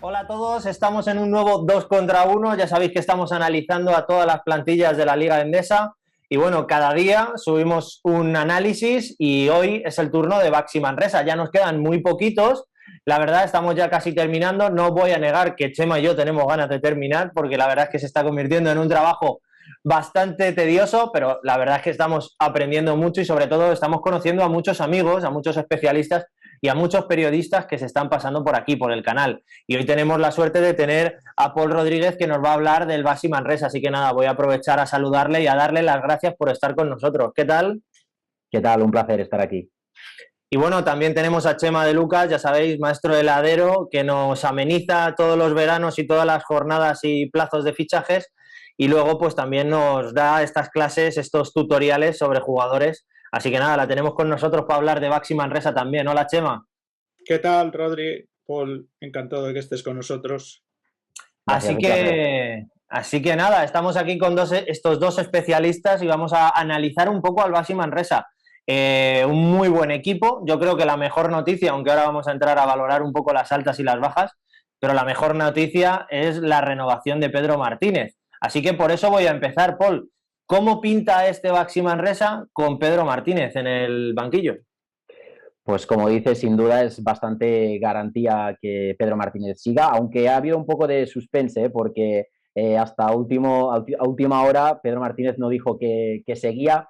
Hola a todos, estamos en un nuevo 2 contra 1. Ya sabéis que estamos analizando a todas las plantillas de la Liga Endesa. Y bueno, cada día subimos un análisis y hoy es el turno de Baxi Manresa. Ya nos quedan muy poquitos. La verdad, estamos ya casi terminando. No voy a negar que Chema y yo tenemos ganas de terminar porque la verdad es que se está convirtiendo en un trabajo bastante tedioso, pero la verdad es que estamos aprendiendo mucho y sobre todo estamos conociendo a muchos amigos, a muchos especialistas y a muchos periodistas que se están pasando por aquí, por el canal. Y hoy tenemos la suerte de tener a Paul Rodríguez que nos va a hablar del Baxi Manresa. Así que nada, voy a aprovechar a saludarle y a darle las gracias por estar con nosotros. ¿Qué tal? ¿Qué tal? Un placer estar aquí. Y bueno, también tenemos a Chema de Lucas, ya sabéis, maestro heladero, que nos ameniza todos los veranos y todas las jornadas y plazos de fichajes. Y luego, pues también nos da estas clases, estos tutoriales sobre jugadores. Así que nada, la tenemos con nosotros para hablar de Baxi Manresa también. Hola, Chema. ¿Qué tal, Rodri? Paul, encantado de que estés con nosotros. Gracias, Así un placer. que, así que nada, estamos aquí con estos dos especialistas y vamos a analizar un poco al Baxi Manresa. Un muy buen equipo. Yo creo que la mejor noticia, aunque ahora vamos a entrar a valorar un poco las altas y las bajas, pero la mejor noticia es la renovación de Pedro Martínez. Así que por eso voy a empezar, Paul. ¿Cómo pinta este Baxi Manresa con Pedro Martínez en el banquillo? Pues como dices, sin duda es bastante garantía que Pedro Martínez siga, aunque ha habido un poco de suspense, porque hasta a última hora Pedro Martínez no dijo que seguía.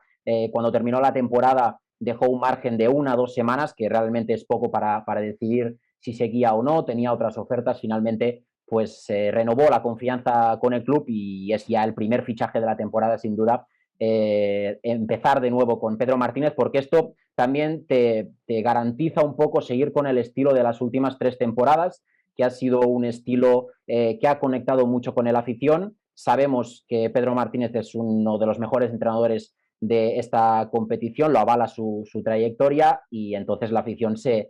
Cuando terminó la temporada dejó un margen de 1 o 2 semanas, que realmente es poco para decidir si seguía o no, tenía otras ofertas. Finalmente pues renovó la confianza con el club y es ya el primer fichaje de la temporada, sin duda. Empezar de nuevo con Pedro Martínez, porque esto también te garantiza un poco seguir con el estilo de las últimas 3 temporadas, que ha sido un estilo que ha conectado mucho con el afición. Sabemos que Pedro Martínez es uno de los mejores entrenadores de esta competición, lo avala su trayectoria y entonces la afición se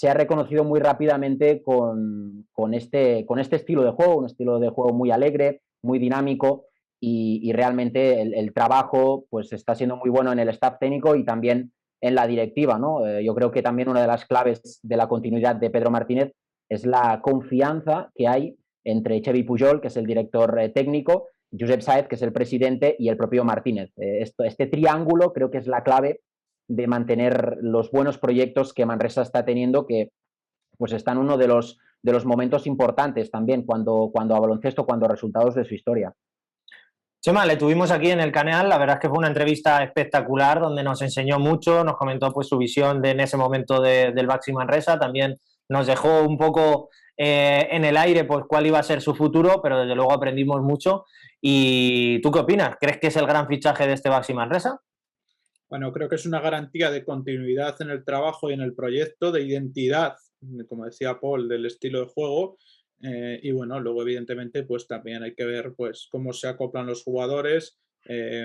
ha reconocido muy rápidamente con este estilo de juego, un estilo de juego muy alegre, muy dinámico y realmente el trabajo pues está siendo muy bueno en el staff técnico y también en la directiva, ¿no? Yo creo que también una de las claves de la continuidad de Pedro Martínez es la confianza que hay entre Xevi Pujol, que es el director técnico, Josep Sáez, que es el presidente, y el propio Martínez. Este triángulo creo que es la clave de mantener los buenos proyectos que Manresa está teniendo, que pues está en uno de los momentos importantes también cuando a baloncesto, cuando a resultados de su historia. Chema, le tuvimos aquí en el canal, la verdad es que fue una entrevista espectacular donde nos enseñó mucho, nos comentó pues su visión en ese momento del Baxi Manresa, también nos dejó un poco en el aire pues cuál iba a ser su futuro, pero desde luego aprendimos mucho. ¿Y tú qué opinas? ¿Crees que es el gran fichaje de este Baxi Manresa? Bueno, creo que es una garantía de continuidad en el trabajo y en el proyecto, de identidad, como decía Paul, del estilo de juego. Y bueno, luego evidentemente pues también hay que ver pues cómo se acoplan los jugadores,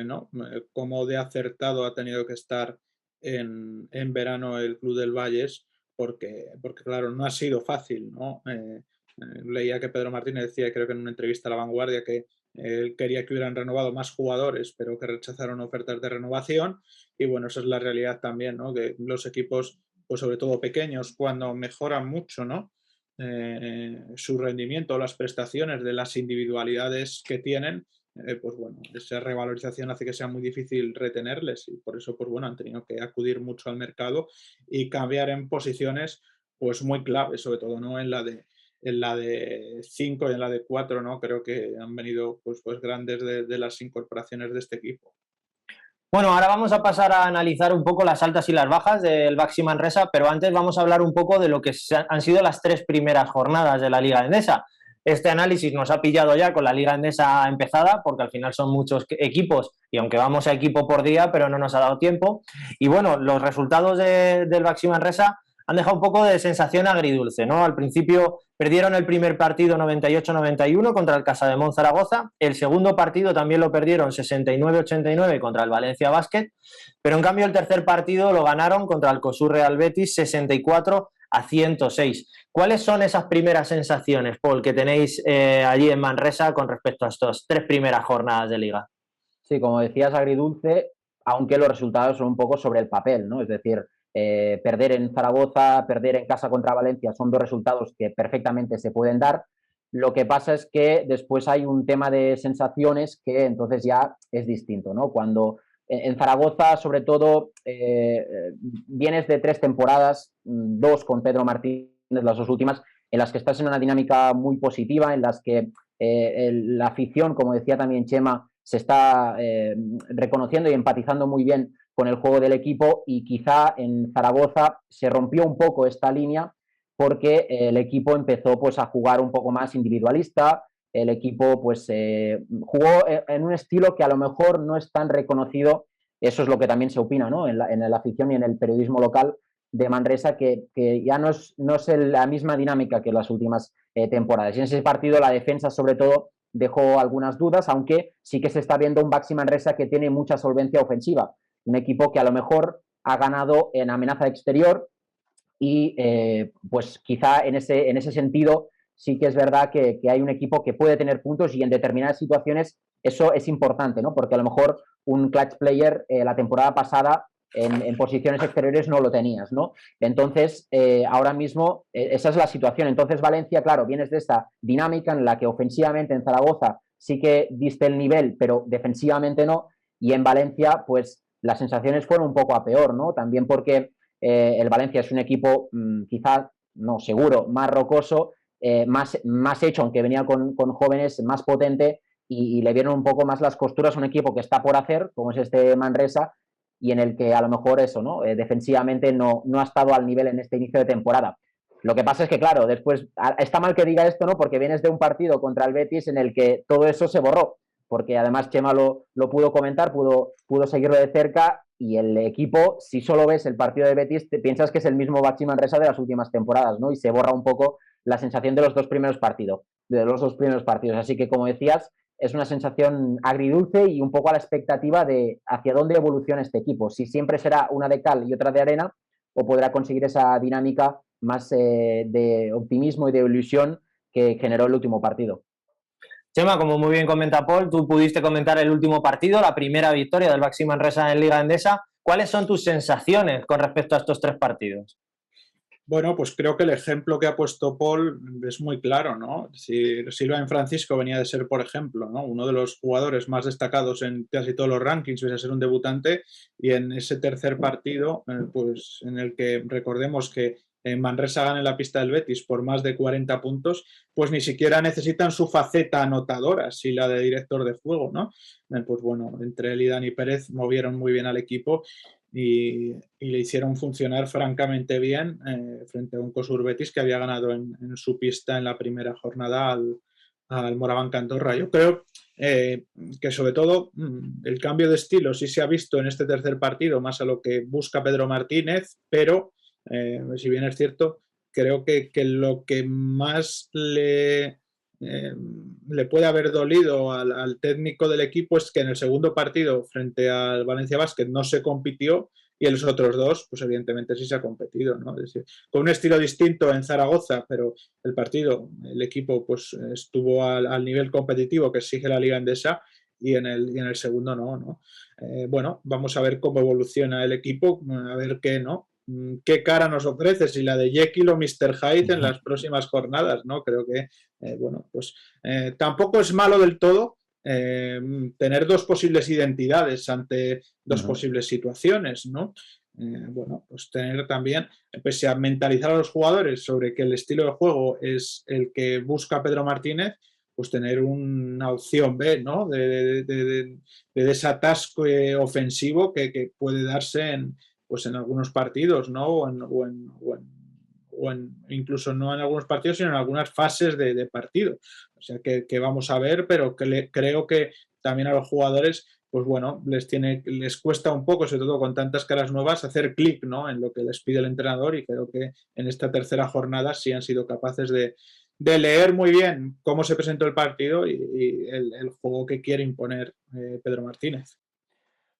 ¿no? Cómo de acertado ha tenido que estar en verano el Club del Valles, porque claro, no ha sido fácil, ¿no? Leía que Pedro Martínez decía, creo que en una entrevista a La Vanguardia, que él quería que hubieran renovado más jugadores, pero que rechazaron ofertas de renovación. Y bueno, esa es la realidad también, ¿no? Que los equipos, pues sobre todo pequeños, cuando mejoran mucho, ¿no? Su rendimiento, las prestaciones de las individualidades que tienen, pues bueno, esa revalorización hace que sea muy difícil retenerles y por eso, pues bueno, han tenido que acudir mucho al mercado y cambiar en posiciones, pues muy claves, sobre todo, ¿no? En la de 5 y en la de 4, ¿no? Creo que han venido pues grandes de las incorporaciones de este equipo. Bueno, ahora vamos a pasar a analizar un poco las altas y las bajas del Baxi Manresa, pero antes vamos a hablar un poco de lo que han sido las 3 primeras jornadas de la Liga Endesa. Este análisis nos ha pillado ya con la Liga Endesa empezada, porque al final son muchos equipos y aunque vamos a equipo por día, pero no nos ha dado tiempo. Y bueno, los resultados del Baxi Manresa han dejado un poco de sensación agridulce, ¿no? Al principio perdieron el primer partido 98-91 contra el Casademont Zaragoza, el segundo partido también lo perdieron 69-89 contra el Valencia Basket, pero en cambio el tercer partido lo ganaron contra el COSUR Real Betis 64-106. ¿Cuáles son esas primeras sensaciones, Paul, que tenéis allí en Manresa con respecto a estas 3 primeras jornadas de liga? Sí, como decías, agridulce, aunque los resultados son un poco sobre el papel, ¿no? Es decir, perder en Zaragoza, perder en casa contra Valencia son dos resultados que perfectamente se pueden dar, Lo que pasa es que después hay un tema de sensaciones que entonces ya es distinto, ¿no? Cuando en Zaragoza, sobre todo, vienes de 3 temporadas, 2 con Pedro Martínez, las 2 últimas, en las que estás en una dinámica muy positiva, en las que la afición, como decía también Chema, se está reconociendo y empatizando muy bien con el juego del equipo, y quizá en Zaragoza se rompió un poco esta línea porque el equipo empezó pues a jugar un poco más individualista. El equipo pues jugó en un estilo que a lo mejor no es tan reconocido. Eso es lo que también se opina, ¿no? en la afición y en el periodismo local de Manresa, que ya no es la misma dinámica que las últimas temporadas. Y en ese partido la defensa sobre todo dejó algunas dudas, aunque sí que se está viendo un Baxi Manresa que tiene mucha solvencia ofensiva. Un equipo que a lo mejor ha ganado en amenaza exterior, y pues quizá en ese sentido sí que es verdad que hay un equipo que puede tener puntos, y en determinadas situaciones eso es importante, ¿no? Porque a lo mejor un clutch player la temporada pasada en posiciones exteriores no lo tenías, ¿no? Entonces, ahora mismo esa es la situación. Entonces, Valencia, claro, vienes de esta dinámica en la que ofensivamente en Zaragoza sí que diste el nivel, pero defensivamente no, y en Valencia, pues las sensaciones fueron un poco a peor, ¿no? También porque el Valencia es un equipo quizás, no seguro, más rocoso, más hecho, aunque venía con jóvenes, más potente, y le vieron un poco más las costuras a un equipo que está por hacer, como es este Manresa, y en el que a lo mejor eso, ¿no? Defensivamente no ha estado al nivel en este inicio de temporada. Lo que pasa es que, claro, después está mal que diga esto, ¿no? Porque vienes de un partido contra el Betis en el que todo eso se borró, porque además Chema lo pudo comentar, pudo seguirlo de cerca, y el equipo, si solo ves el partido de Betis, te piensas que es el mismo Baxi Manresa de las últimas temporadas, ¿no? Y se borra un poco la sensación de los dos primeros partidos. Así que, como decías, es una sensación agridulce y un poco a la expectativa de hacia dónde evoluciona este equipo. Si siempre será una de cal y otra de arena, o podrá conseguir esa dinámica más de optimismo y de ilusión que generó el último partido. Chema, como muy bien comenta Paul, tú pudiste comentar el último partido, la primera victoria del Baxi Manresa en Liga Endesa. ¿Cuáles son tus sensaciones con respecto a estos 3 partidos? Bueno, pues creo que el ejemplo que ha puesto Paul es muy claro, ¿no? Si Silva Francisco venía de ser, por ejemplo, ¿no?, uno de los jugadores más destacados en casi todos los rankings, venía a ser un debutante, y en ese tercer partido, pues en el que recordemos que Manresa gana en la pista del Betis por más de 40 puntos, pues ni siquiera necesitan su faceta anotadora, si la de director de juego, ¿no? Pues bueno, entre él y Dani Pérez movieron muy bien al equipo y le hicieron funcionar francamente bien frente a un COSUR Betis que había ganado en su pista en la primera jornada al Moraván Andorra. Yo creo que sobre todo el cambio de estilo sí se ha visto en este tercer partido, más a lo que busca Pedro Martínez, pero si bien es cierto, creo que lo que más le puede haber dolido al técnico del equipo es que en el segundo partido frente al Valencia Basket no se compitió, y en los otros 2, pues evidentemente sí se ha competido, ¿no? Es decir, con un estilo distinto en Zaragoza, pero el equipo pues estuvo al nivel competitivo que exige la Liga Endesa, y en el segundo no. Bueno, vamos a ver cómo evoluciona el equipo, a ver qué cara nos ofrece, si la de Jekyll o Mr. Hyde en las próximas jornadas, ¿no? Creo que, bueno, pues tampoco es malo del todo tener 2 posibles identidades ante 2 posibles situaciones, ¿no? Bueno, pues tener también, pese a mentalizar a los jugadores sobre que el estilo de juego es el que busca Pedro Martínez, pues tener una opción B, ¿no? De desatasco ofensivo que puede darse en algunos partidos, ¿no? O incluso no en algunos partidos, sino en algunas fases de partido. O sea, que vamos a ver, pero creo que también a los jugadores, pues bueno, les cuesta un poco, sobre todo con tantas caras nuevas, hacer clic, ¿no?, en lo que les pide el entrenador, y creo que en esta tercera jornada sí han sido capaces de leer muy bien cómo se presentó el partido y el juego que quiere imponer Pedro Martínez.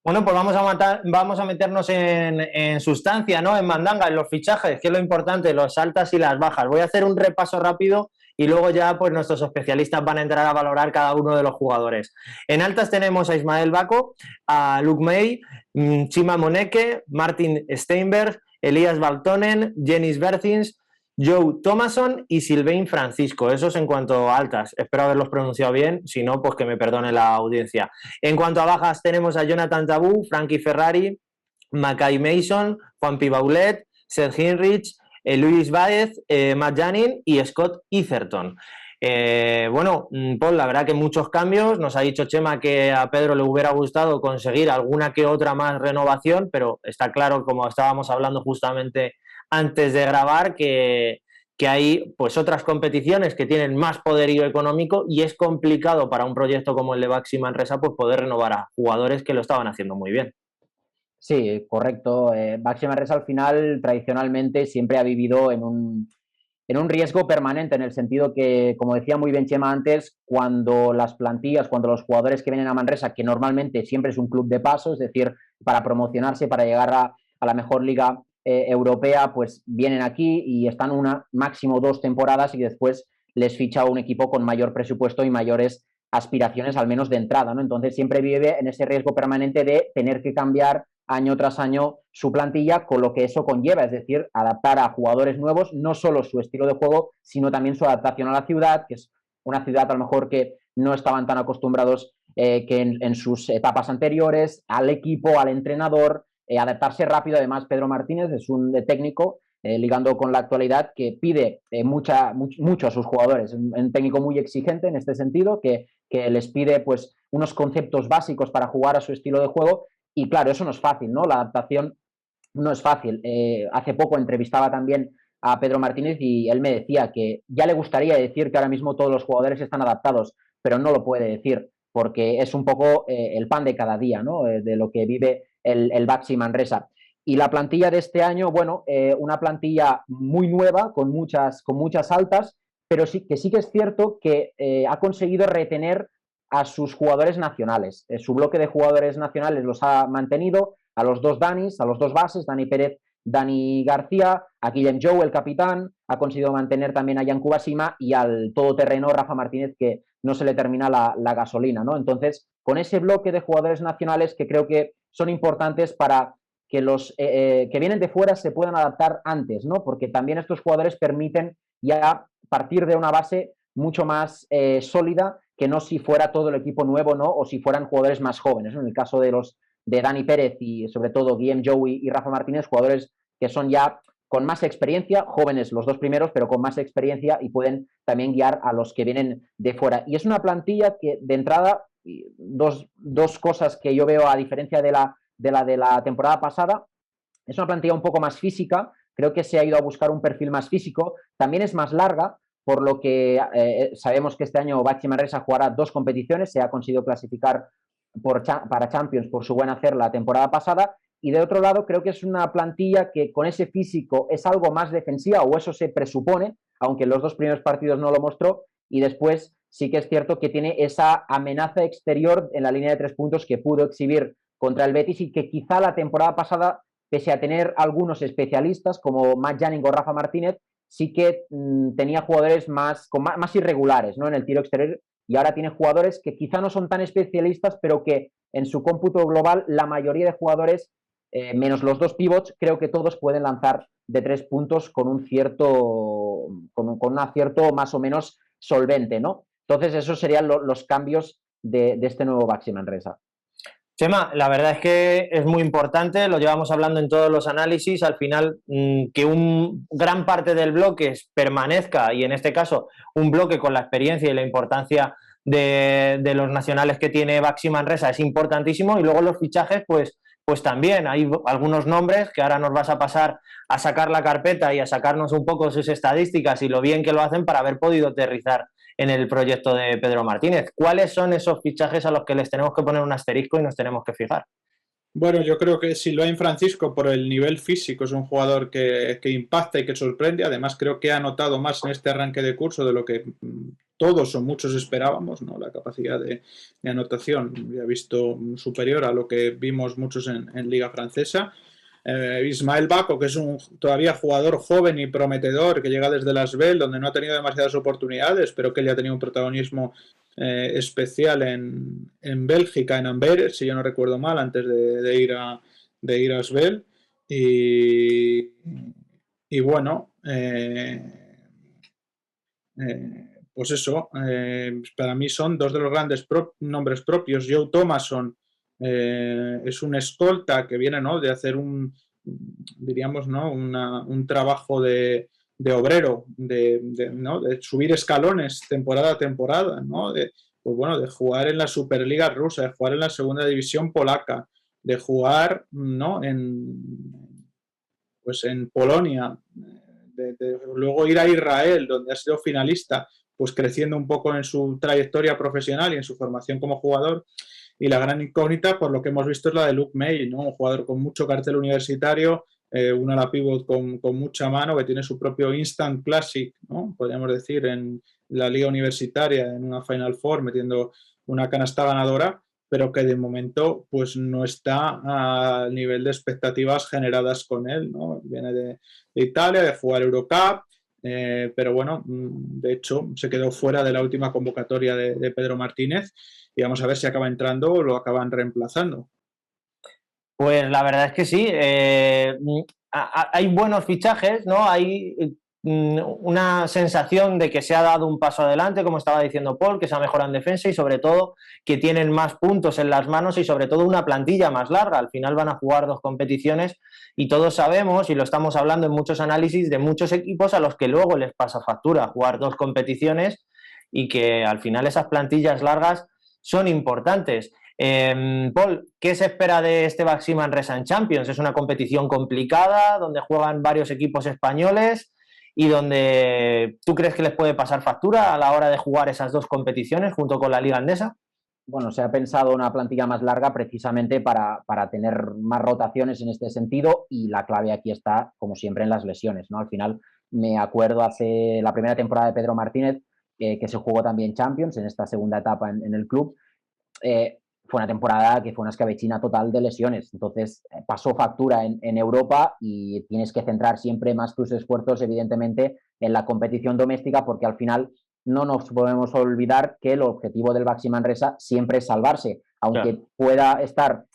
Bueno, pues vamos a meternos en sustancia, ¿no? En mandanga, en los fichajes, que es lo importante, los altas y las bajas. Voy a hacer un repaso rápido y luego ya pues nuestros especialistas van a entrar a valorar cada uno de los jugadores. En altas tenemos a Ismael Baco, a Luke May, Chima Moneke, Martin Steinberg, Elias Valtonen, Jenis Berthins, Joe Thomason y Sylvain Francisco. Esos en cuanto a altas. Espero haberlos pronunciado bien. Si no, pues que me perdone la audiencia. En cuanto a bajas, tenemos a Jonathan Tabou, Frankie Ferrari, Mackay Mason, Juan Pibaulet, Seth Heinrich, Luis Baez, Matt Janin y Scott Etherton. Bueno, Paul, la verdad que muchos cambios. Nos ha dicho Chema que a Pedro le hubiera gustado conseguir alguna que otra más renovación, pero está claro, como estábamos hablando justamente antes de grabar, que hay pues otras competiciones que tienen más poderío económico y es complicado para un proyecto como el de Baxi Manresa pues poder renovar a jugadores que lo estaban haciendo muy bien. Sí, correcto. Baxi Manresa al final tradicionalmente siempre ha vivido en un riesgo permanente, en el sentido que, como decía muy bien Chema antes, cuando las plantillas, cuando los jugadores que vienen a Manresa, que normalmente siempre es un club de paso, es decir, para promocionarse, para llegar a la mejor liga europea, pues vienen aquí y están una, máximo 2 temporadas y después les ficha un equipo con mayor presupuesto y mayores aspiraciones, al menos de entrada, ¿no? Entonces siempre vive en ese riesgo permanente de tener que cambiar año tras año su plantilla, con lo que eso conlleva, es decir, adaptar a jugadores nuevos, no solo su estilo de juego, sino también su adaptación a la ciudad, que es una ciudad a lo mejor que no estaban tan acostumbrados que en sus etapas anteriores, al equipo, al entrenador, adaptarse rápido. Además, Pedro Martínez es un técnico, ligando con la actualidad, que pide mucho a sus jugadores, un técnico muy exigente en este sentido, que les pide pues unos conceptos básicos para jugar a su estilo de juego. Y claro, eso no es fácil, ¿no? La adaptación no es fácil. Hace poco entrevistaba también a Pedro Martínez y él me decía que ya le gustaría decir que ahora mismo todos los jugadores están adaptados, pero no lo puede decir porque es un poco el pan de cada día, ¿no? De lo que vive el Baxi Manresa. Y la plantilla de este año, bueno, una plantilla muy nueva, con muchas altas, pero sí que es cierto que ha conseguido retener a sus jugadores nacionales. Su bloque de jugadores nacionales los ha mantenido, a los dos Danis, a los dos bases, Dani Pérez, Dani García, a Guillem Jou, el capitán, ha conseguido mantener también a Yanku Basima y al todoterreno Rafa Martínez, que no se le termina la gasolina, ¿no? Entonces, con ese bloque de jugadores nacionales que creo que son importantes para que los que vienen de fuera se puedan adaptar antes, ¿no? Porque también estos jugadores permiten ya partir de una base mucho más sólida que no si fuera todo el equipo nuevo, ¿no? O si fueran jugadores más jóvenes, ¿no? En el caso de Dani Pérez y sobre todo Guillem Jou y Rafa Martínez, jugadores que son ya con más experiencia, jóvenes los dos primeros, pero con más experiencia y pueden también guiar a los que vienen de fuera. Y es una plantilla que de entrada, dos cosas que yo veo a diferencia de la temporada pasada, es una plantilla un poco más física, creo que se ha ido a buscar un perfil más físico, también es más larga, por lo que sabemos que este año Baxi Manresa jugará 2 competiciones, se ha conseguido clasificar para Champions por su buen hacer la temporada pasada, y de otro lado creo que es una plantilla que con ese físico es algo más defensiva, o eso se presupone, aunque en los 2 primeros partidos no lo mostró, y después sí que es cierto que tiene esa amenaza exterior en la línea de 3 puntos que pudo exhibir contra el Betis y que quizá la temporada pasada, pese a tener algunos especialistas como Matt Janin o Rafa Martínez, sí que tenía jugadores más irregulares, ¿no? En el tiro exterior, y ahora tiene jugadores que quizá no son tan especialistas, pero que en su cómputo global la mayoría de jugadores, menos los 2 pivots, creo que todos pueden lanzar de 3 puntos con un acierto más o menos solvente, ¿no? Entonces esos serían los cambios de este nuevo Baxi Manresa. Chema, la verdad es que es muy importante, lo llevamos hablando en todos los análisis, al final que un gran parte del bloque permanezca, y en este caso un bloque con la experiencia y la importancia de los nacionales que tiene Baxi Manresa es importantísimo, y luego los fichajes pues también hay algunos nombres que ahora nos vas a pasar a sacar la carpeta y a sacarnos un poco sus estadísticas y lo bien que lo hacen para haber podido aterrizar en el proyecto de Pedro Martínez. ¿Cuáles son esos fichajes a los que les tenemos que poner un asterisco y nos tenemos que fijar? Bueno, yo creo que Sylvain Francisco, por el nivel físico, es un jugador que impacta y que sorprende. Además, creo que ha anotado más en este arranque de curso de lo que todos o muchos esperábamos, ¿no? La capacidad de anotación ya he visto superior a lo que vimos muchos en Liga Francesa. Ismael Bako, que es un todavía jugador joven y prometedor, que llega desde las Asbel, donde no ha tenido demasiadas oportunidades, pero que él ya ha tenido un protagonismo especial en Bélgica, en Amberes, si yo no recuerdo mal, antes de ir a Asbel. Y bueno, pues eso, para mí son dos de los grandes nombres propios. Joe Thomason es un escolta que viene, ¿no?, de hacer diríamos, ¿no?, un trabajo de obrero, ¿no?, de subir escalones temporada a temporada, ¿no?, pues bueno, de jugar en la Superliga rusa, de jugar en la segunda división polaca, de jugar, ¿no?, pues en Polonia, de luego ir a Israel, donde ha sido finalista, pues creciendo un poco en su trayectoria profesional y en su formación como jugador. Y la gran incógnita, por lo que hemos visto, es la de Luke May, ¿no?, un jugador con mucho cartel universitario, un ala pivot con mucha mano, que tiene su propio Instant Classic, ¿no?, podríamos decir, en la liga universitaria, en una Final Four, metiendo una canasta ganadora, pero que de momento pues no está al nivel de expectativas generadas con él, ¿no? Viene de Italia, de jugar Eurocup, pero bueno, de hecho se quedó fuera de la última convocatoria de Pedro Martínez, y vamos a ver si acaba entrando o lo acaban reemplazando. Pues la verdad es que sí, hay buenos fichajes, ¿no? Hay una sensación de que se ha dado un paso adelante, como estaba diciendo Paul, que se ha mejorado en defensa y sobre todo que tienen más puntos en las manos y sobre todo una plantilla más larga. Al final van a jugar 2 competiciones y todos sabemos, y lo estamos hablando en muchos análisis, de muchos equipos a los que luego les pasa factura jugar 2 competiciones y que al final esas plantillas largas son importantes. Paul, ¿qué se espera de este Baxi Manresa en Champions? Es una competición complicada donde juegan varios equipos españoles y donde tú crees que les puede pasar factura a la hora de jugar esas 2 competiciones junto con la Liga Endesa. Bueno, se ha pensado una plantilla más larga precisamente para tener más rotaciones en este sentido, y la clave aquí está, como siempre, en las lesiones, ¿no? Al final me acuerdo hace la primera temporada de Pedro Martínez, que se jugó también Champions en esta segunda etapa en el club. Fue una temporada que fue una escabechina total de lesiones, entonces pasó factura en Europa y tienes que centrar siempre más tus esfuerzos, evidentemente, en la competición doméstica, porque al final no nos podemos olvidar que el objetivo del Baxi Manresa siempre es salvarse, aunque pueda estar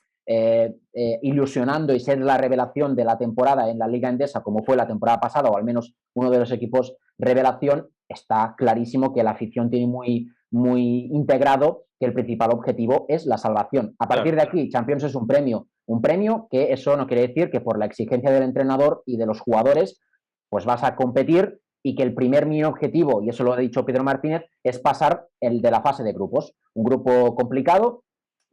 ilusionando y ser la revelación de la temporada en la Liga Endesa, como fue la temporada pasada, o al menos uno de los equipos revelación. Está clarísimo que la afición tiene muy integrado que el principal objetivo es la salvación. A partir de aquí, Champions es un premio que eso no quiere decir que por la exigencia del entrenador y de los jugadores, pues vas a competir, y que el primer mini objetivo, y eso lo ha dicho Pedro Martínez, es pasar el de la fase de grupos. Un grupo complicado,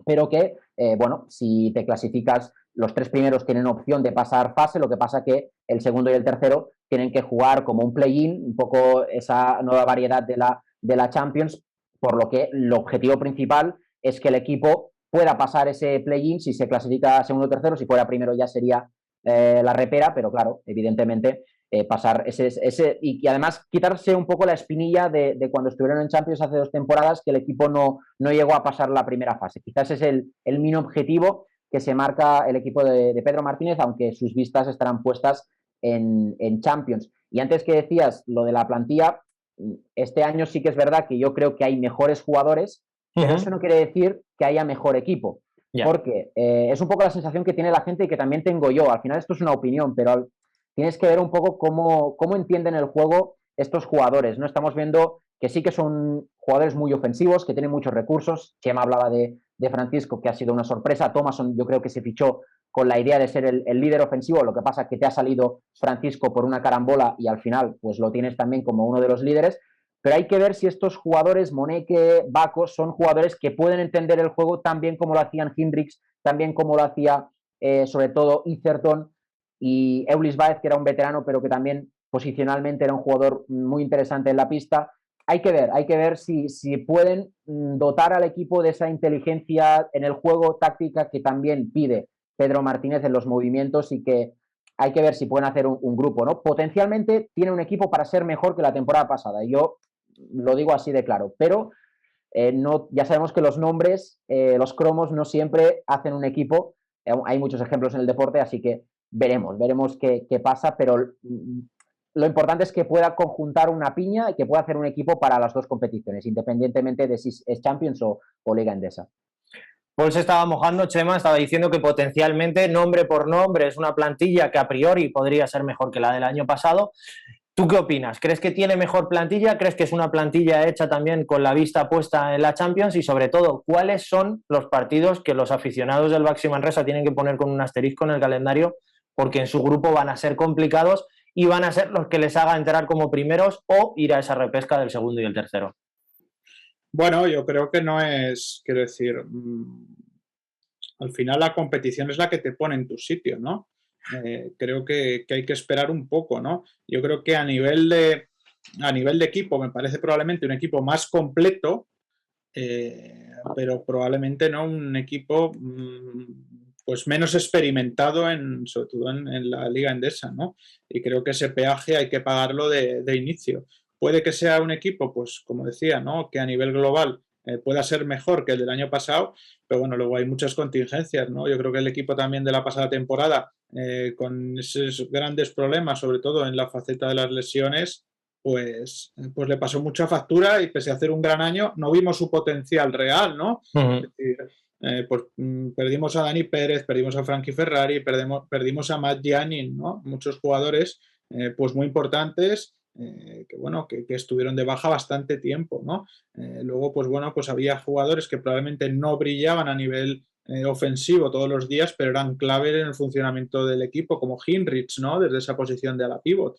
pero que, bueno, si te clasificas, los 3 primeros tienen opción de pasar fase, lo que pasa que el segundo y el tercero tienen que jugar como un play-in, un poco esa nueva variedad de la Champions, por lo que el objetivo principal es que el equipo pueda pasar ese play-in. Si se clasifica segundo o tercero, si fuera primero ya sería la repera, pero claro, evidentemente pasar ese y además quitarse un poco la espinilla de cuando estuvieron en Champions hace 2 temporadas, que el equipo no llegó a pasar la primera fase. Quizás es el mini objetivo que se marca el equipo de Pedro Martínez, aunque sus vistas estarán puestas en Champions. Y antes que decías lo de la plantilla, este año sí que es verdad que yo creo que hay mejores jugadores, pero eso no quiere decir que haya mejor equipo, porque es un poco la sensación que tiene la gente y que también tengo yo. Al final esto es una opinión, pero tienes que ver un poco cómo entienden el juego estos jugadores, ¿no? Estamos viendo que sí que son jugadores muy ofensivos, que tienen muchos recursos. Chema hablaba de Francisco, que ha sido una sorpresa. Thomason yo creo que se fichó con la idea de ser el líder ofensivo, lo que pasa es que te ha salido Francisco por una carambola y al final pues lo tienes también como uno de los líderes. Pero hay que ver si estos jugadores, Moneke, Bacos, son jugadores que pueden entender el juego tan bien como lo hacían Hendricks, tan bien como lo hacía sobre todo Itherton, y Eulis Baez, que era un veterano pero que también posicionalmente era un jugador muy interesante en la pista. Hay que ver si pueden dotar al equipo de esa inteligencia en el juego, táctica, que también pide Pedro Martínez en los movimientos, y que hay que ver si pueden hacer un grupo, ¿no? Potencialmente tiene un equipo para ser mejor que la temporada pasada, y yo lo digo así de claro, pero no, ya sabemos que los nombres, los cromos no siempre hacen un equipo. Hay muchos ejemplos en el deporte, así que veremos qué pasa, pero lo importante es que pueda conjuntar una piña y que pueda hacer un equipo para las 2 competiciones, independientemente de si es Champions o Liga Endesa. Paul se estaba mojando, Chema, estaba diciendo que potencialmente, nombre por nombre, es una plantilla que a priori podría ser mejor que la del año pasado. ¿Tú qué opinas? ¿Crees que tiene mejor plantilla? ¿Crees que es una plantilla hecha también con la vista puesta en la Champions? Y sobre todo, ¿cuáles son los partidos que los aficionados del Baxi Manresa tienen que poner con un asterisco en el calendario? Porque en su grupo van a ser complicados y van a ser los que les haga entrar como primeros o ir a esa repesca del segundo y el tercero. Bueno, yo creo que no es, quiero decir, al final la competición es la que te pone en tu sitio, ¿no? Creo que hay que esperar un poco, ¿no? Yo creo que a nivel de equipo me parece probablemente un equipo más completo, pero probablemente no un equipo pues menos experimentado sobre todo en la Liga Endesa, ¿no? Y creo que ese peaje hay que pagarlo de inicio. Puede que sea un equipo, pues como decía, ¿no? Que a nivel global pueda ser mejor que el del año pasado, pero bueno, luego hay muchas contingencias, ¿no? Yo creo que el equipo también de la pasada temporada, con esos grandes problemas, sobre todo en la faceta de las lesiones, pues le pasó mucha factura y pese a hacer un gran año, no vimos su potencial real, ¿no? Es decir, pues perdimos a Dani Pérez, perdimos a Frankie Ferrari, perdimos a Matt Giannin, ¿no? Muchos jugadores pues muy importantes que bueno, que estuvieron de baja bastante tiempo, ¿no? Luego, pues bueno, pues había jugadores que probablemente no brillaban a nivel ofensivo todos los días, pero eran clave en el funcionamiento del equipo, como Hinrich, ¿no? Desde esa posición de ala pivot.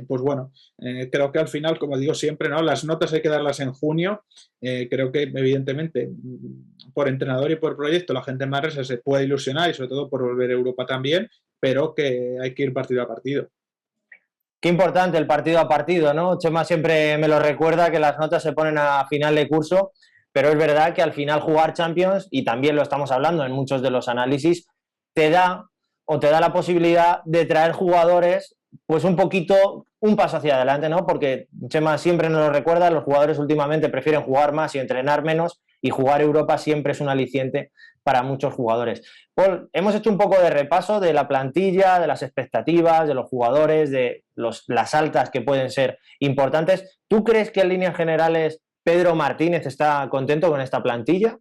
Pues bueno, creo que al final, como digo siempre, ¿no? Las notas hay que darlas en junio. Creo que, evidentemente, por entrenador y por proyecto, la gente en Manresa se puede ilusionar y sobre todo por volver a Europa también, pero que hay que ir partido a partido. Qué importante el partido a partido, ¿no? Chema siempre me lo recuerda que las notas se ponen a final de curso, pero es verdad que al final jugar Champions, y también lo estamos hablando en muchos de los análisis, te da la posibilidad de traer jugadores pues un poquito, un paso hacia adelante, ¿no? Porque Chema siempre nos lo recuerda, los jugadores últimamente prefieren jugar más y entrenar menos, y jugar Europa siempre es un aliciente para muchos jugadores. Paul, hemos hecho un poco de repaso de la plantilla, de las expectativas, de los jugadores, de las altas que pueden ser importantes. ¿Tú crees que en líneas generales Pedro Martínez está contento con esta plantilla?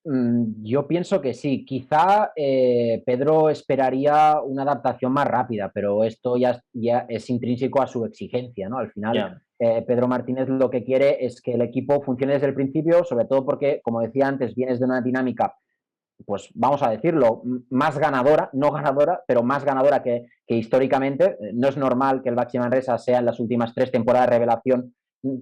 Yo pienso que sí. Quizá Pedro esperaría una adaptación más rápida, pero esto ya es intrínseco a su exigencia, ¿no? Al final, Pedro Martínez lo que quiere es que el equipo funcione desde el principio, sobre todo porque, como decía antes, vienes de una dinámica, pues vamos a decirlo, más ganadora, no ganadora, pero más ganadora que históricamente. No es normal que el Baxi Manresa sea en las últimas 3 temporadas revelación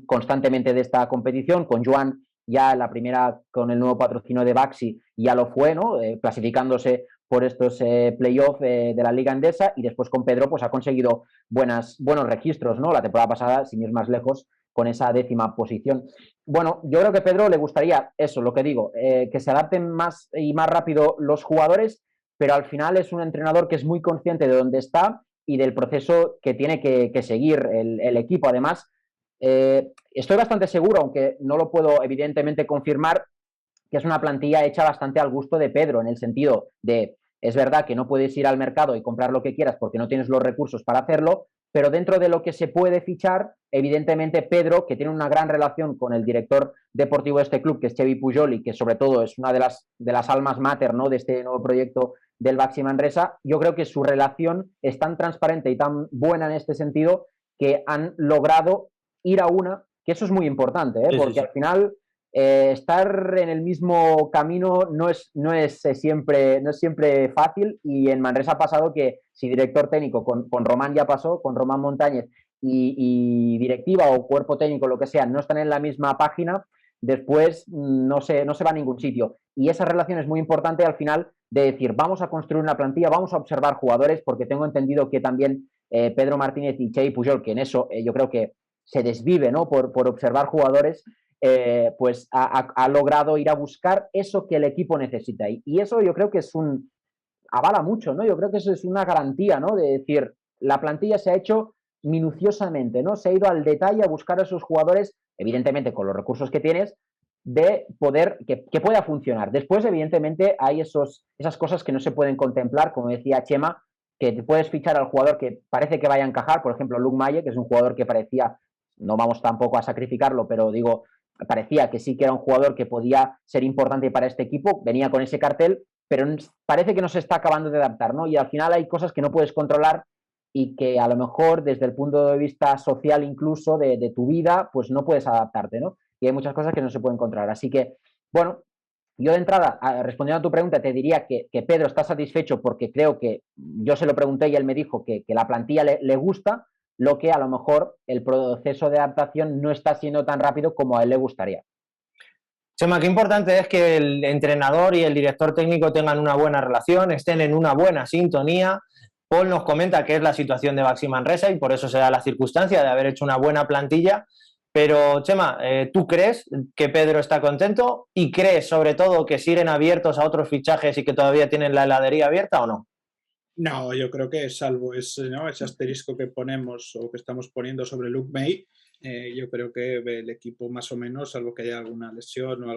constantemente de esta competición. Con Joan ya la primera, con el nuevo patrocinio de Baxi, ya lo fue, ¿no? Clasificándose por estos playoffs de la Liga Endesa, y después con Pedro pues ha conseguido buenos registros, ¿no? La temporada pasada, sin ir más lejos, con esa 10ª posición. Bueno, yo creo que a Pedro le gustaría eso, lo que digo, que se adapten más y más rápido los jugadores, pero al final es un entrenador que es muy consciente de dónde está y del proceso que tiene que seguir el equipo. Además, estoy bastante seguro, aunque no lo puedo evidentemente confirmar, que es una plantilla hecha bastante al gusto de Pedro, en el sentido de, es verdad que no puedes ir al mercado y comprar lo que quieras porque no tienes los recursos para hacerlo, pero dentro de lo que se puede fichar, evidentemente Pedro, que tiene una gran relación con el director deportivo de este club, que es Xevi Pujol, y que sobre todo es una de las almas mater, ¿no?, de este nuevo proyecto del Baxi Manresa, yo creo que su relación es tan transparente y tan buena en este sentido que han logrado ir a una, que eso es muy importante, porque al final estar en el mismo camino no es siempre fácil, y en Manresa ha pasado que si director técnico con Román ya pasó, con Román Montañez, y directiva o cuerpo técnico, lo que sea, no están en la misma página, después no se va a ningún sitio. Y esa relación es muy importante al final, de decir, vamos a construir una plantilla, vamos a observar jugadores, porque tengo entendido que también Pedro Martínez y Xevi Pujol, que en eso yo creo que se desvive, ¿no?, por observar jugadores, pues ha logrado ir a buscar eso que el equipo necesita. Y eso yo creo que avala mucho, ¿no? Yo creo que eso es una garantía, ¿no?, de decir, la plantilla se ha hecho minuciosamente, ¿no? Se ha ido al detalle a buscar a esos jugadores, evidentemente con los recursos que tienes, de poder que pueda funcionar. Después, evidentemente, hay esas cosas que no se pueden contemplar, como decía Chema, que te puedes fichar al jugador que parece que vaya a encajar, por ejemplo, Luke Maye, que es un jugador que parecía, no vamos tampoco a sacrificarlo, pero digo, parecía que sí que era un jugador que podía ser importante para este equipo, venía con ese cartel, pero parece que no se está acabando de adaptar, ¿no? Y al final hay cosas que no puedes controlar, y que a lo mejor desde el punto de vista social incluso de tu vida, pues no puedes adaptarte, ¿no? Y hay muchas cosas que no se pueden encontrar. Así que, bueno, yo de entrada, respondiendo a tu pregunta, te diría que Pedro está satisfecho porque creo que yo se lo pregunté y él me dijo que la plantilla le gusta, lo que a lo mejor el proceso de adaptación no está siendo tan rápido como a él le gustaría. Chema, qué importante es que el entrenador y el director técnico tengan una buena relación, estén en una buena sintonía. Paul nos comenta que es la situación de Baxi Manresa y por eso se da la circunstancia de haber hecho una buena plantilla. Pero, Chema, ¿tú crees que Pedro está contento y crees sobre todo que siguen abiertos a otros fichajes y que todavía tienen la heladería abierta o no? No, yo creo que salvo ese, ¿no?, ese asterisco que ponemos o que estamos poniendo sobre Luke May, yo creo que el equipo más o menos, salvo que haya alguna lesión o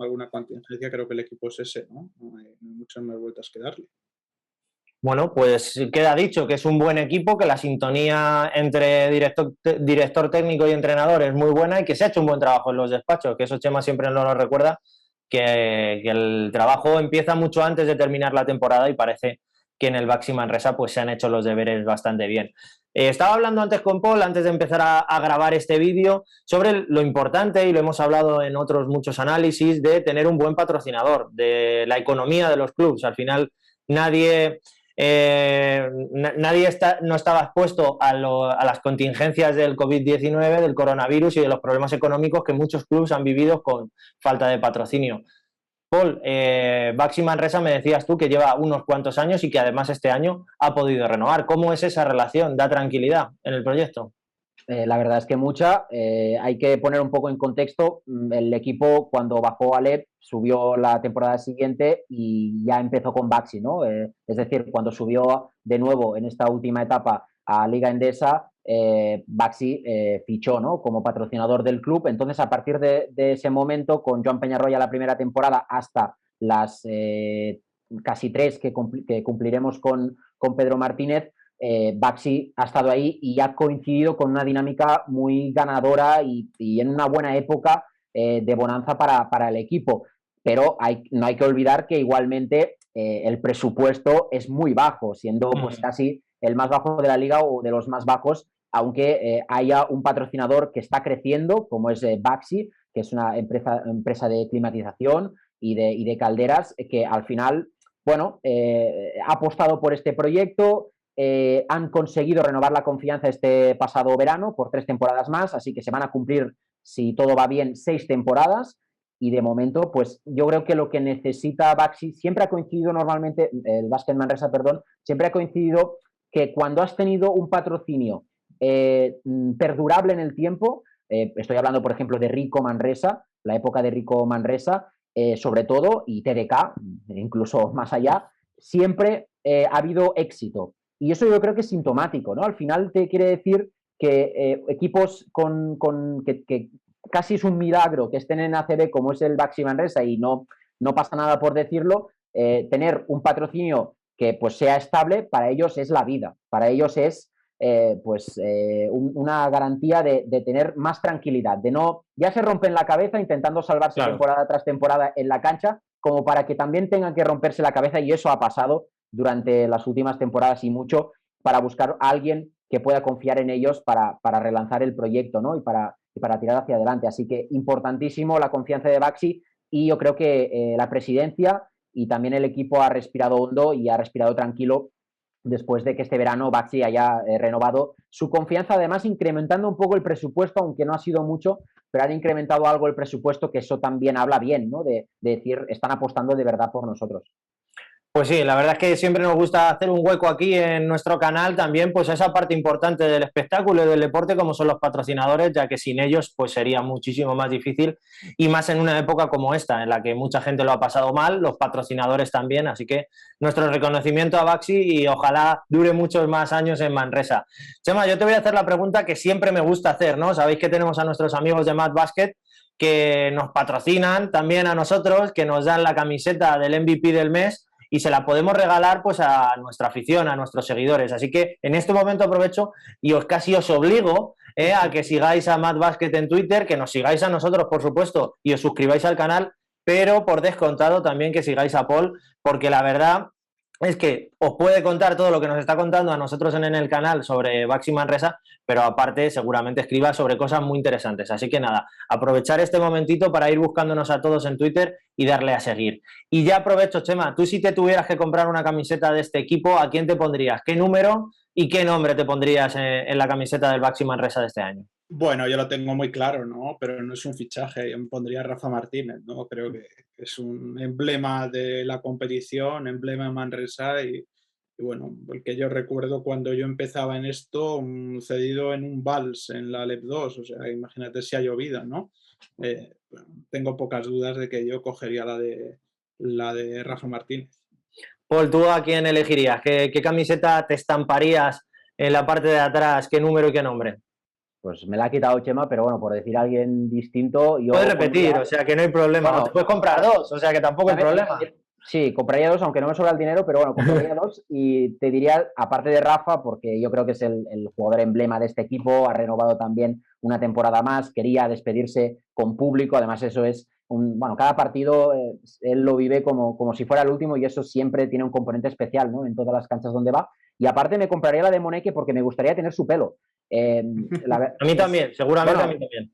alguna contingencia, creo que el equipo es ese, ¿no? No hay muchas más vueltas que darle. Bueno, pues queda dicho que es un buen equipo, que la sintonía entre director técnico y entrenador es muy buena y que se ha hecho un buen trabajo en los despachos, que eso Chema siempre nos lo recuerda, que el trabajo empieza mucho antes de terminar la temporada y parece que en el Baxi Manresa pues se han hecho los deberes bastante bien. Estaba hablando antes con Paul, antes de empezar a grabar este vídeo, sobre lo importante, y lo hemos hablado en otros muchos análisis, de tener un buen patrocinador, de la economía de los clubes. Al final nadie no estaba expuesto a las contingencias del COVID-19, del coronavirus y de los problemas económicos que muchos clubes han vivido con falta de patrocinio. Paul, Baxi Manresa me decías tú que lleva unos cuantos años y que además este año ha podido renovar. ¿Cómo es esa relación? ¿Da tranquilidad en el proyecto? La verdad es que mucha. Hay que poner un poco en contexto. El equipo, cuando bajó Alep, subió la temporada siguiente y ya empezó con Baxi, ¿no? Es decir, cuando subió de nuevo en esta última etapa a Liga Endesa, Baxi fichó, ¿no?, como patrocinador del club. Entonces, a partir de ese momento, con Joan Peñarroya la primera temporada hasta las casi 3 que cumpliremos con Pedro Martínez, Baxi ha estado ahí y ha coincidido con una dinámica muy ganadora y en una buena época de bonanza para el equipo. Pero no hay que olvidar que igualmente el presupuesto es muy bajo, siendo pues casi el más bajo de la liga o de los más bajos, aunque haya un patrocinador que está creciendo, como es Baxi, que es una empresa de climatización y de calderas, que al final, bueno, ha apostado por este proyecto. Han conseguido renovar la confianza este pasado verano por 3 temporadas más, así que se van a cumplir, si todo va bien, 6 temporadas. Y de momento, pues yo creo que lo que necesita Baxi siempre ha coincidido normalmente, el Básquet Manresa, perdón, siempre ha coincidido que cuando has tenido un patrocinio perdurable en el tiempo, estoy hablando, por ejemplo, de Rico Manresa, la época de Rico Manresa, sobre todo, y TDK, incluso más allá, siempre ha habido éxito. Y eso yo creo que es sintomático, ¿no? Al final te quiere decir que equipos que casi es un milagro que estén en ACB, como es el Baxi Manresa, y no pasa nada por decirlo, tener un patrocinio que pues sea estable, para ellos es la vida. Para ellos es una garantía de tener más tranquilidad, de no, ya se rompen la cabeza intentando salvarse temporada tras temporada en la cancha, como para que también tengan que romperse la cabeza, y eso ha pasado durante las últimas temporadas y mucho, para buscar a alguien que pueda confiar en ellos para relanzar el proyecto, ¿no?, y para tirar hacia adelante. Así que importantísimo la confianza de Baxi, y yo creo que la presidencia y también el equipo ha respirado hondo y ha respirado tranquilo después de que este verano Baxi haya renovado su confianza, además incrementando un poco el presupuesto, aunque no ha sido mucho, pero han incrementado algo el presupuesto, que eso también habla bien, ¿no?, de decir, están apostando de verdad por nosotros. Pues sí, la verdad es que siempre nos gusta hacer un hueco aquí en nuestro canal también, pues a esa parte importante del espectáculo y del deporte, como son los patrocinadores, ya que sin ellos pues sería muchísimo más difícil, y más en una época como esta, en la que mucha gente lo ha pasado mal, los patrocinadores también, así que nuestro reconocimiento a Baxi y ojalá dure muchos más años en Manresa. Chema, yo te voy a hacer la pregunta que siempre me gusta hacer, ¿no? Sabéis que tenemos a nuestros amigos de Mad Basket que nos patrocinan también a nosotros, que nos dan la camiseta del MVP del mes, y se la podemos regalar pues a nuestra afición, a nuestros seguidores. Así que en este momento aprovecho y casi os obligo a que sigáis a Mad Basket en Twitter, que nos sigáis a nosotros, por supuesto, y os suscribáis al canal, pero por descontado también que sigáis a Paul, porque la verdad es que os puede contar todo lo que nos está contando a nosotros en el canal sobre Baxi Manresa, pero aparte seguramente escriba sobre cosas muy interesantes. Así que nada, aprovechar este momentito para ir buscándonos a todos en Twitter y darle a seguir. Y ya aprovecho, Chema, tú si te tuvieras que comprar una camiseta de este equipo, ¿a quién te pondrías? ¿Qué número y qué nombre te pondrías en la camiseta del Baxi Manresa de este año? Bueno, yo lo tengo muy claro, ¿no? Pero no es un fichaje, yo me pondría a Rafa Martínez, ¿no? Creo que es un emblema de la competición, emblema de Manresa y bueno, el que yo recuerdo cuando yo empezaba en esto, cedido en un vals en la LEP 2, o sea, imagínate si ha llovido, ¿no? Bueno, tengo pocas dudas de que yo cogería la de Rafa Martínez. Paul, ¿tú a quién elegirías? ¿Qué camiseta te estamparías en la parte de atrás? ¿Qué número y qué nombre? Pues me la ha quitado Chema, pero bueno, por decir a alguien distinto, yo Puedes repetir, pondría... o sea que no hay problema. O te Bueno, puedes comprar dos, o sea que tampoco hay problema. sí, compraría dos, aunque no me sobra el dinero, pero bueno, compraría dos y te diría, aparte de Rafa, porque yo creo que es el jugador emblema de este equipo, ha renovado también una temporada más, quería despedirse con público, además eso es, bueno, cada partido él lo vive como si fuera el último y eso siempre tiene un componente especial, ¿no? En todas las canchas donde va. Y aparte me compraría la de Moneke porque me gustaría tener su pelo. A mí también, seguramente bueno, a mí también.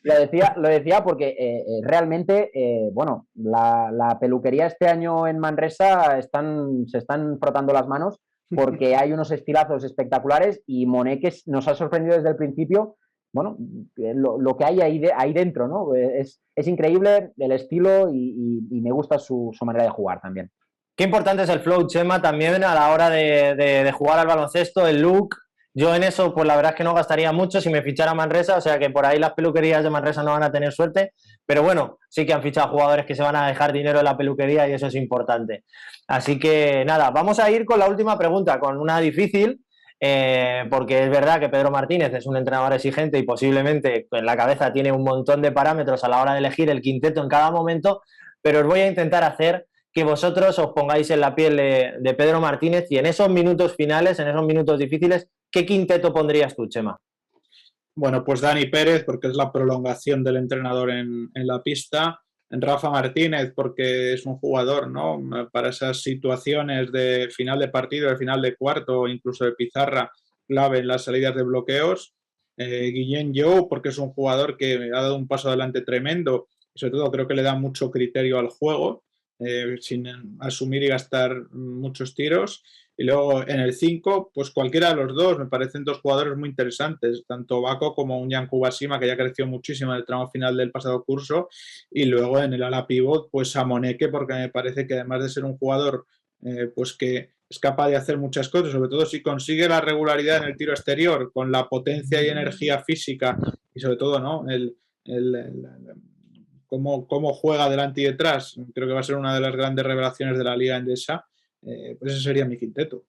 no, lo decía porque realmente, bueno, la peluquería este año en Manresa se están frotando las manos porque hay unos estilazos espectaculares y Moneque nos ha sorprendido desde el principio, bueno, lo que hay ahí dentro, ¿no? Es increíble el estilo y me gusta su manera de jugar también. Qué importante es el flow, Chema, también a la hora de jugar al baloncesto, el look. Yo en eso, pues la verdad es que no gastaría mucho si me fichara Manresa, o sea que por ahí las peluquerías de Manresa no van a tener suerte, pero bueno, sí que han fichado jugadores que se van a dejar dinero en la peluquería y eso es importante. Así que nada, vamos a ir con la última pregunta, con una difícil, porque es verdad que Pedro Martínez es un entrenador exigente y posiblemente en la cabeza tiene un montón de parámetros a la hora de elegir el quinteto en cada momento, pero os voy a intentar hacer que vosotros os pongáis en la piel de Pedro Martínez y en esos minutos finales, en esos minutos difíciles, ¿qué quinteto pondrías tú, Chema? Bueno, pues Dani Pérez, porque es la prolongación del entrenador en la pista. En Rafa Martínez, porque es un jugador, ¿no? Para esas situaciones de final de partido, de final de cuarto, incluso de pizarra, clave en las salidas de bloqueos. Guillén Jou, porque es un jugador que ha dado un paso adelante tremendo y sobre todo creo que le da mucho criterio al juego, sin asumir y gastar muchos tiros. Y luego en el 5, pues cualquiera de los dos, me parecen dos jugadores muy interesantes, tanto Baco como un Yanku Basima, que ya creció muchísimo en el tramo final del pasado curso, y luego en el ala pivot, pues a Moneke, porque me parece que además de ser un jugador pues que es capaz de hacer muchas cosas, sobre todo si consigue la regularidad en el tiro exterior, con la potencia y energía física, y sobre todo, ¿no? Cómo juega delante y detrás, creo que va a ser una de las grandes revelaciones de la Liga Endesa. Pues ese sería mi quinteto.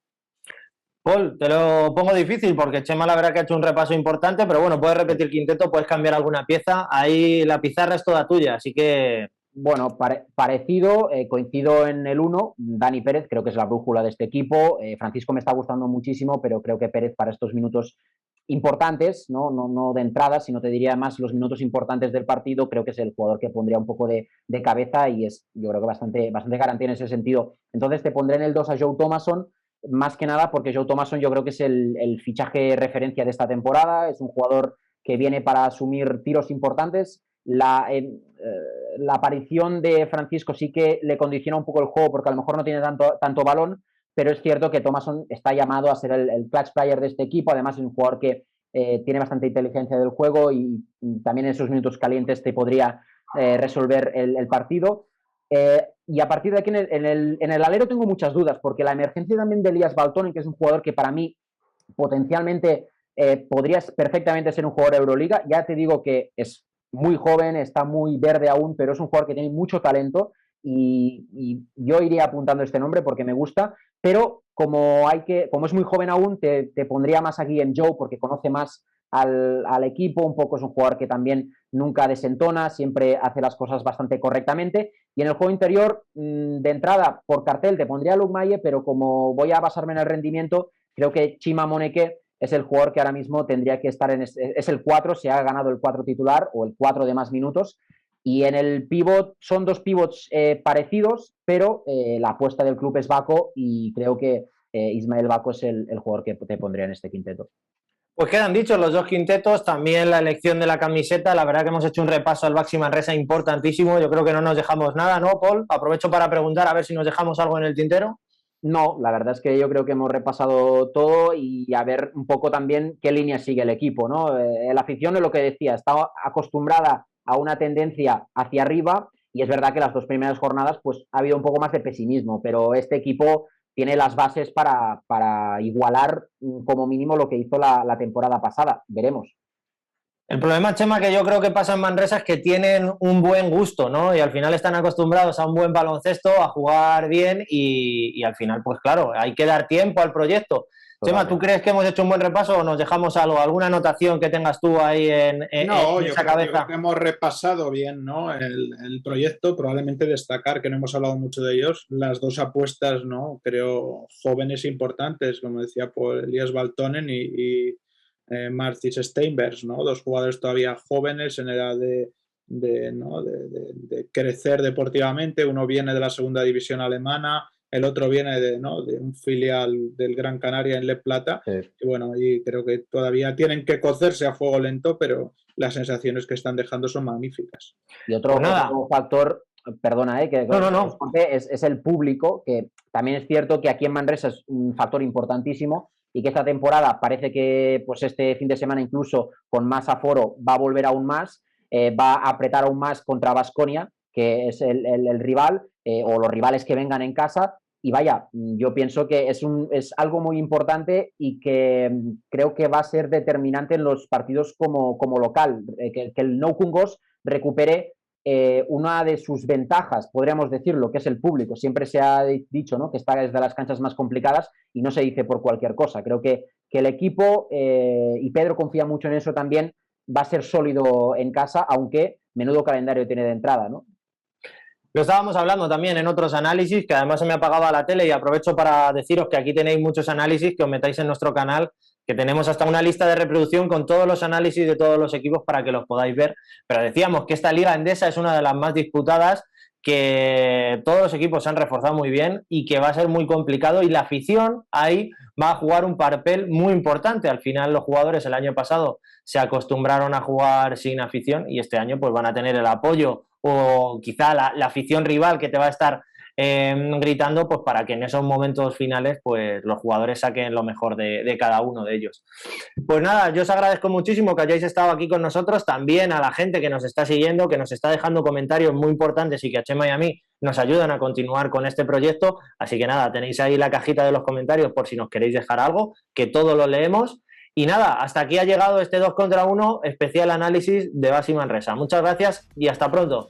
Paul, te lo pongo difícil porque Chema la verdad que ha hecho un repaso importante, pero bueno, puedes repetir quinteto, puedes cambiar alguna pieza, ahí la pizarra es toda tuya, así que... Bueno, parecido, coincido en el 1, Dani Pérez, creo que es la brújula de este equipo, Francisco me está gustando muchísimo, pero creo que Pérez para estos minutos importantes, no de entrada, sino te diría más los minutos importantes del partido, creo que es el jugador que pondría un poco de cabeza y es yo creo que bastante garantía en ese sentido. Entonces te pondré en el 2 a Joe Thomason, más que nada porque Joe Thomason yo creo que es el fichaje referencia de esta temporada, es un jugador que viene para asumir tiros importantes. La aparición de Francisco sí que le condiciona un poco el juego porque a lo mejor no tiene tanto balón, pero es cierto que Thomason está llamado a ser el clutch player de este equipo, además es un jugador que tiene bastante inteligencia del juego y también en esos minutos calientes te podría resolver el partido. Y a partir de aquí en el alero tengo muchas dudas, porque la emergencia también de Elias Baltonen, que es un jugador que para mí potencialmente podría perfectamente ser un jugador de Euroliga, ya te digo que es muy joven, está muy verde aún, pero es un jugador que tiene mucho talento y yo iría apuntando este nombre porque me gusta, pero como es muy joven aún, te pondría más aquí en Joe porque conoce más al equipo, un poco es un jugador que también nunca desentona, siempre hace las cosas bastante correctamente. Y en el juego interior, de entrada, por cartel, te pondría a Luke Maye, pero como voy a basarme en el rendimiento, creo que Chima Moneke es el jugador que ahora mismo tendría que estar es el 4, se ha ganado el 4 titular o el 4 de más minutos. Y en el pivot son dos pivots parecidos, pero la apuesta del club es Bako y creo que Ismael Bako es el jugador que te pondría en este quinteto. Pues quedan dichos los dos quintetos, también la elección de la camiseta. La verdad que hemos hecho un repaso al Baxi Manresa importantísimo. Yo creo que no nos dejamos nada, ¿no, Paul? Aprovecho para preguntar a ver si nos dejamos algo en el tintero. No, la verdad es que yo creo que hemos repasado todo y a ver un poco también qué línea sigue el equipo, ¿no? La afición es lo que decía, está acostumbrada a una tendencia hacia arriba y es verdad que las dos primeras jornadas pues ha habido un poco más de pesimismo, pero este equipo tiene las bases para igualar como mínimo lo que hizo la temporada pasada. Veremos. El problema, Chema, que yo creo que pasa en Manresa es que tienen un buen gusto, ¿no? Y al final están acostumbrados a un buen baloncesto, a jugar bien y al final, pues claro, hay que dar tiempo al proyecto. Chema, ¿tú crees que hemos hecho un buen repaso o nos dejamos algo? ¿Alguna anotación que tengas tú ahí en esa cabeza? Yo creo que hemos repasado bien, ¿no? el proyecto, probablemente destacar que no hemos hablado mucho de ellos, las dos apuestas, ¿no? Creo jóvenes importantes, como decía Paul, Elias Valtonen y Marcis Steinbergs, ¿no? Dos jugadores todavía jóvenes en edad de crecer deportivamente. Uno viene de la segunda división alemana, el otro viene de un filial del Gran Canaria en Le Plata. Sí. Y bueno, y creo que todavía tienen que cocerse a fuego lento, pero las sensaciones que están dejando son magníficas. Y otro factor, perdona, no. Es el público, que también es cierto que aquí en Manresa es un factor importantísimo y que esta temporada parece que pues este fin de semana incluso con más aforo va a volver aún más, va a apretar aún más contra Baskonia, que es el rival, o los rivales que vengan en casa. Y vaya, yo pienso que es algo muy importante y que creo que va a ser determinante en los partidos como local, que el Nou Kungos recupere una de sus ventajas, podríamos decirlo, que es el público. Siempre se ha dicho, ¿no?, que está desde las canchas más complicadas y no se dice por cualquier cosa. Creo que el equipo, y Pedro confía mucho en eso también, va a ser sólido en casa, aunque menudo calendario tiene de entrada, ¿no? Lo estábamos hablando también en otros análisis, que además se me apagaba la tele y aprovecho para deciros que aquí tenéis muchos análisis que os metáis en nuestro canal, que tenemos hasta una lista de reproducción con todos los análisis de todos los equipos para que los podáis ver. Pero decíamos que esta Liga Endesa es una de las más disputadas, que todos los equipos se han reforzado muy bien y que va a ser muy complicado y la afición ahí va a jugar un papel muy importante. Al final los jugadores el año pasado se acostumbraron a jugar sin afición y este año pues van a tener el apoyo o quizá la afición rival que te va a estar gritando pues para que en esos momentos finales pues los jugadores saquen lo mejor de cada uno de ellos. Pues nada, yo os agradezco muchísimo que hayáis estado aquí con nosotros, también a la gente que nos está siguiendo, que nos está dejando comentarios muy importantes y que a Chema y a mí nos ayudan a continuar con este proyecto, así que nada, tenéis ahí la cajita de los comentarios por si nos queréis dejar algo, que todo lo leemos. Y nada, hasta aquí ha llegado este 2 contra 1 especial análisis de Baxi Manresa. Muchas gracias y hasta pronto.